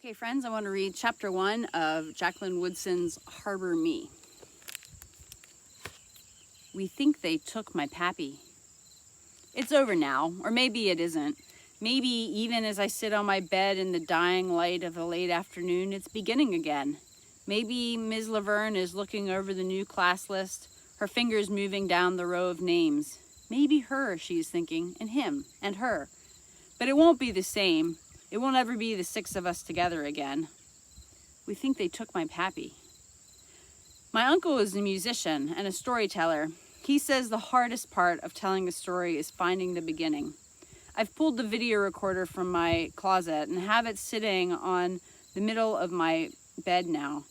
Okay, friends, I want to read chapter 1 of Jacqueline Woodson's Harbor Me. We think they took my pappy. It's over now, or maybe it isn't. Maybe even as I sit on my bed in the dying light of a late afternoon, it's beginning again. Maybe Ms. Laverne is looking over the new class list, her fingers moving down the row of names. Maybe her, she's thinking, and him, and her. But it won't be the same. It won't ever be the 6 of us together again. We think they took my pappy. My uncle is a musician and a storyteller. He says the hardest part of telling a story is finding the beginning. I've pulled the video recorder from my closet and have it sitting on the middle of my bed now.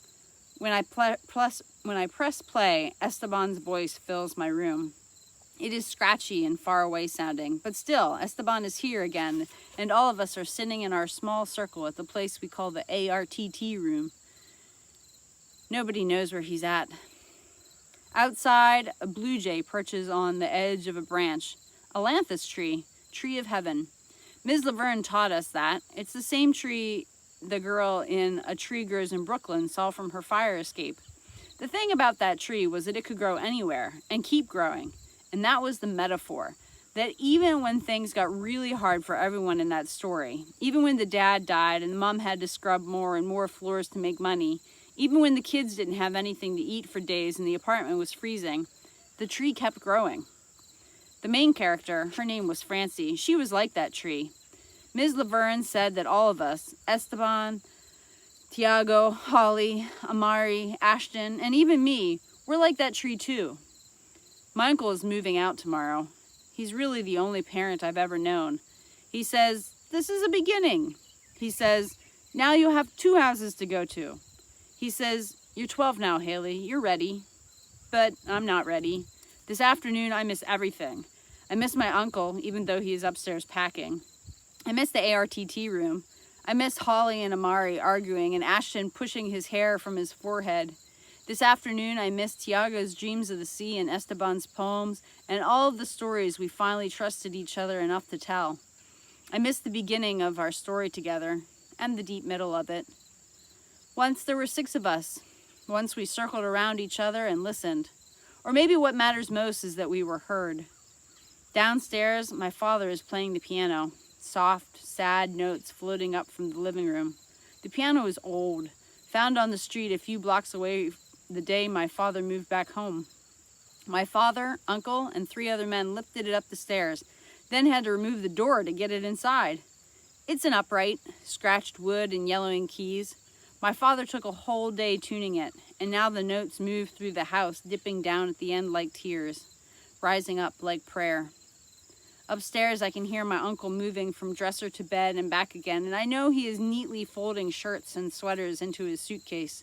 When I press play, Esteban's voice fills my room. It is scratchy and far away sounding, but still, Esteban is here again, and all of us are sitting in our small circle at the place we call the ARTT room. Nobody knows where he's at. Outside, a blue jay perches on the edge of a branch, a lanthus tree of heaven. Ms. Laverne taught us that. It's the same tree the girl in A Tree Grows in Brooklyn saw from her fire escape. The thing about that tree was that it could grow anywhere and keep growing. And that was the metaphor, that even when things got really hard for everyone in that story, even when the dad died and the mom had to scrub more and more floors to make money, even when the kids didn't have anything to eat for days and the apartment was freezing, the tree kept growing. The main character, her name was Francie, she was like that tree. Ms. Laverne said that all of us, Esteban, Tiago, Holly, Amari, Ashton, and even me, were like that tree too. My uncle is moving out tomorrow. He's really the only parent I've ever known. He says, this is a beginning. He says, now you'll have 2 houses to go to. He says, you're 12 now, Haley, you're ready. But I'm not ready. This afternoon, I miss everything. I miss my uncle, even though he is upstairs packing. I miss the ARTT room. I miss Holly and Amari arguing and Ashton pushing his hair from his forehead. This afternoon, I missed Tiago's dreams of the sea and Esteban's poems and all of the stories we finally trusted each other enough to tell. I missed the beginning of our story together and the deep middle of it. Once there were 6 of us. Once we circled around each other and listened. Or maybe what matters most is that we were heard. Downstairs, my father is playing the piano, soft, sad notes floating up from the living room. The piano is old, found on the street a few blocks away the day my father moved back home. My father, uncle, and 3 other men lifted it up the stairs, then had to remove the door to get it inside. It's an upright, scratched wood and yellowing keys. My father took a whole day tuning it, and now the notes move through the house, dipping down at the end like tears, rising up like prayer. Upstairs, I can hear my uncle moving from dresser to bed and back again, and I know he is neatly folding shirts and sweaters into his suitcase.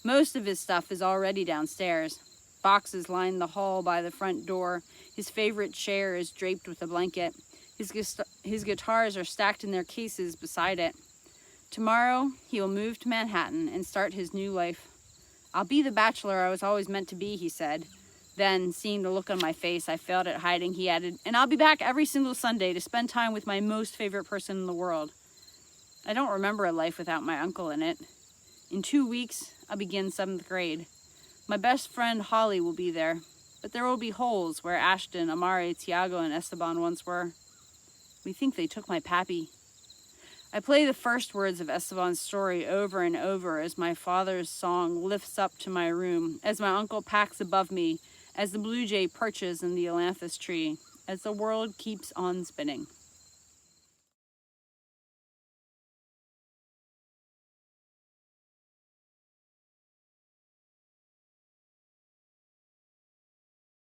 Most of his stuff is already downstairs. Boxes line the hall by the front door. His favorite chair is draped with a blanket. His guitars are stacked in their cases beside it. Tomorrow, he will move to Manhattan and start his new life. I'll be the bachelor I was always meant to be, he said. Then, seeing the look on my face I failed at hiding, he added, and I'll be back every single Sunday to spend time with my most favorite person in the world. I don't remember a life without my uncle in it. In 2 weeks, I'll begin 7th grade. My best friend Holly will be there, but there will be holes where Ashton, Amari, Tiago, and Esteban once were. We think they took my pappy. I play the first words of Esteban's story over and over as my father's song lifts up to my room, as my uncle packs above me, as the blue jay perches in the ailanthus tree, as the world keeps on spinning.